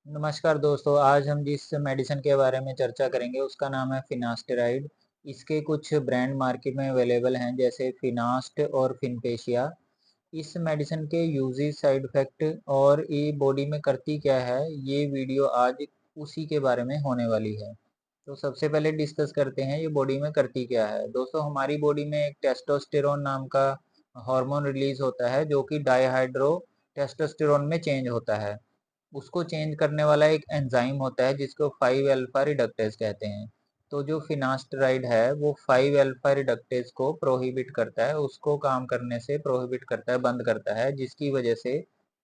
नमस्कार दोस्तों, आज हम जिस मेडिसिन के बारे में चर्चा करेंगे उसका नाम है फिनास्टेराइड। इसके कुछ ब्रांड मार्केट में अवेलेबल हैं जैसे फिनास्ट और फिनपेशिया। इस मेडिसिन के यूजेस, साइड इफेक्ट और ये बॉडी में करती क्या है, ये वीडियो आज उसी के बारे में होने वाली है। तो सबसे पहले डिस्कस करते हैं ये बॉडी में करती क्या है। दोस्तों, हमारी बॉडी में एक टेस्टोस्टेरोन नाम का हार्मोन रिलीज होता है जो कि डाईहाइड्रो टेस्टोस्टेरोन में चेंज होता है। उसको चेंज करने वाला एक एंजाइम होता है जिसको 5 अल्फा रिडक्टेज कहते हैं। तो जो फिनास्टेराइड है वो 5 अल्फा रिडक्टेज को प्रोहिबिट करता है, उसको काम करने से प्रोहिबिट करता है, बंद करता है, जिसकी वजह से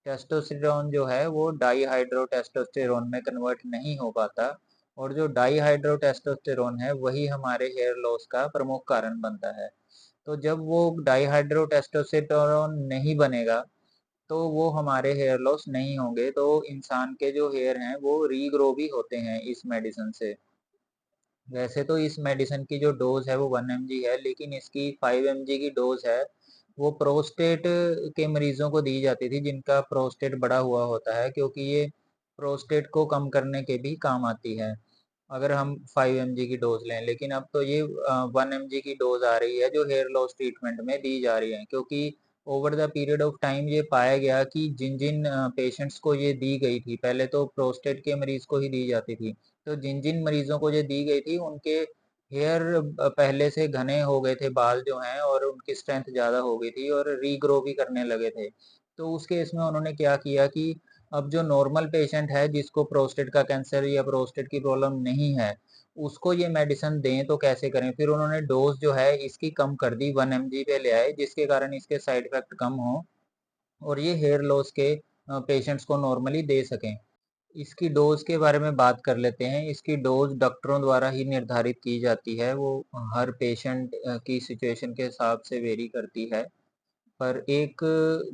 टेस्टोस्टेरोन जो है वो डाईहाइड्रो टेस्टोस्टेरोन में कन्वर्ट नहीं हो पाता। और जो डाईहाइड्रो टेस्टोस्टेरोन है वही हमारे हेयर लॉस का प्रमुख कारण बनता है। तो जब वो डाईहाइड्रो टेस्टोस्टेरोन नहीं बनेगा तो वो हमारे हेयर लॉस नहीं होंगे, तो इंसान के जो हेयर हैं वो रीग्रो भी होते हैं इस मेडिसिन से। वैसे तो इस मेडिसिन की जो डोज है वो 1 mg है, लेकिन इसकी 5 mg की डोज है वो प्रोस्टेट के मरीजों को दी जाती थी जिनका प्रोस्टेट बड़ा हुआ होता है, क्योंकि ये प्रोस्टेट को कम करने के भी काम आती है अगर हम 5 mg की डोज लें। लेकिन अब तो ये 1 mg की डोज आ रही है जो हेयर लॉस ट्रीटमेंट में दी जा रही है, क्योंकि over the period of time ये पाया गया कि जिन जिन पेशेंट्स को ये दी गई थी, पहले तो प्रोस्टेट के मरीज को ही दी जाती थी, तो जिन जिन मरीजों को ये दी गई थी उनके हेयर पहले से घने हो गए थे, बाल जो हैं, और उनकी स्ट्रेंथ ज़्यादा हो गई थी और रीग्रो भी करने लगे थे। तो उस केस में उन्होंने क्या किया कि अब जो नॉर्मल पेशेंट है जिसको प्रोस्टेट का कैंसर या प्रोस्टेट की प्रॉब्लम नहीं है, उसको ये मेडिसिन दें तो कैसे करें। फिर उन्होंने डोज जो है इसकी कम कर दी, 1 mg पे ले आए, जिसके कारण इसके साइड इफेक्ट कम हो और ये हेयर लॉस के पेशेंट्स को नॉर्मली दे सकें। इसकी डोज के बारे में बात कर लेते हैं। इसकी डोज डॉक्टरों द्वारा ही निर्धारित की जाती है, वो हर पेशेंट की सिचुएशन के हिसाब से वेरी करती है। पर एक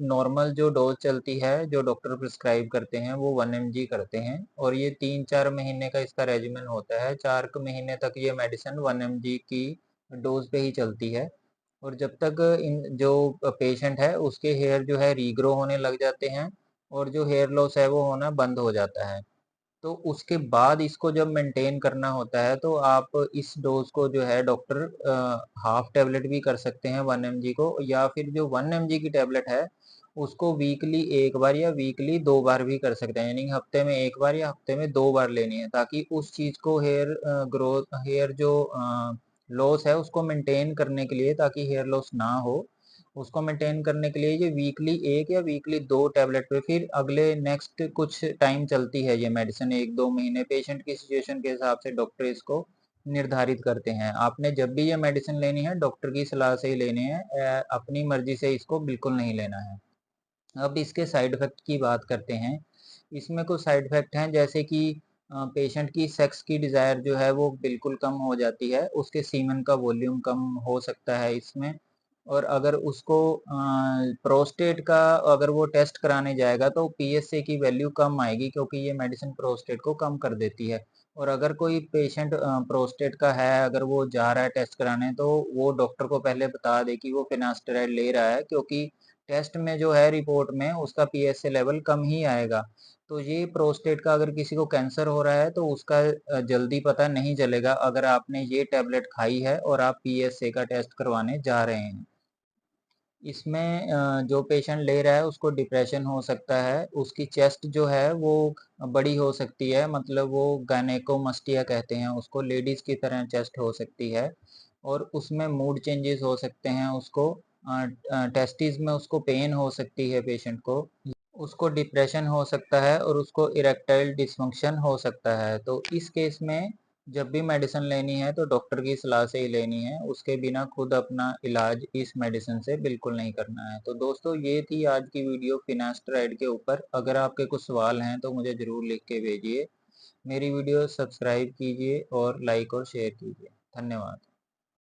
नॉर्मल जो डोज चलती है जो डॉक्टर प्रिस्क्राइब करते हैं वो 1 mg करते हैं, और ये 3-4 महीने का इसका रेजिमेंट होता है। 4 महीने तक ये मेडिसिन 1 mg की डोज पे ही चलती है। और जब तक इन जो पेशेंट है उसके हेयर जो है रीग्रो होने लग जाते हैं और जो हेयर लॉस है वो होना बंद हो जाता है, तो उसके बाद इसको जब मेंटेन करना होता है तो आप इस डोज को जो है डॉक्टर हाफ टेबलेट भी कर सकते हैं 1 mg को, या फिर जो 1 mg की टेबलेट है उसको वीकली एक बार या वीकली 2 बार भी कर सकते हैं, यानी हफ्ते में एक बार या हफ्ते में 2 बार लेनी है, ताकि उस चीज को हेयर ग्रोथ, हेयर जो लॉस है उसको मेंटेन करने के लिए, ताकि हेयर लॉस ना हो, उसको मेंटेन करने के लिए ये वीकली एक या वीकली 2 टैबलेट पे फिर अगले नेक्स्ट कुछ टाइम चलती है ये मेडिसिन, 1-2 महीने। पेशेंट की सिचुएशन के हिसाब से डॉक्टर इसको निर्धारित करते हैं। आपने जब भी ये मेडिसिन लेनी है डॉक्टर की सलाह से ही लेनी है, अपनी मर्जी से इसको बिल्कुल नहीं लेना है। अब इसके साइड इफेक्ट की बात करते हैं। इसमें कुछ साइड इफेक्ट हैं जैसे कि पेशेंट की सेक्स की डिज़ायर जो है वो बिल्कुल कम हो जाती है, उसके सीमेन का वॉल्यूम कम हो सकता है इसमें। और अगर उसको प्रोस्टेट का अगर वो टेस्ट कराने जाएगा तो पीएसए की वैल्यू कम आएगी, क्योंकि ये मेडिसिन प्रोस्टेट को कम कर देती है। और अगर कोई पेशेंट प्रोस्टेट का है, अगर वो जा रहा है टेस्ट कराने, तो वो डॉक्टर को पहले बता दे कि वो फिनास्टेराइड ले रहा है, क्योंकि टेस्ट में जो है रिपोर्ट में उसका पीएसए लेवल कम ही आएगा। तो ये प्रोस्टेट का अगर किसी को कैंसर हो रहा है तो उसका जल्दी पता नहीं चलेगा अगर आपने ये टैबलेट खाई है और आप पीएसए का टेस्ट करवाने जा रहे हैं। इसमें जो पेशेंट ले रहा है उसको डिप्रेशन हो सकता है, उसकी चेस्ट जो है वो बड़ी हो सकती है, मतलब वो गायनेकोमस्टिया कहते हैं उसको, लेडीज की तरह चेस्ट हो सकती है। और उसमें मूड चेंजेस हो सकते हैं, उसको टेस्टिस में उसको पेन हो सकती है पेशेंट को, उसको डिप्रेशन हो सकता है और उसको इरेक्टाइल डिसफंक्शन हो सकता है। तो इस केस में जब भी मेडिसिन लेनी है तो डॉक्टर की सलाह से ही लेनी है, उसके बिना खुद अपना इलाज इस मेडिसिन से बिल्कुल नहीं करना है। तो दोस्तों, ये थी आज की वीडियो फिनास्टेराइड के ऊपर। अगर आपके कुछ सवाल हैं तो मुझे ज़रूर लिख के भेजिए। मेरी वीडियो सब्सक्राइब कीजिए और लाइक और शेयर कीजिए। धन्यवाद।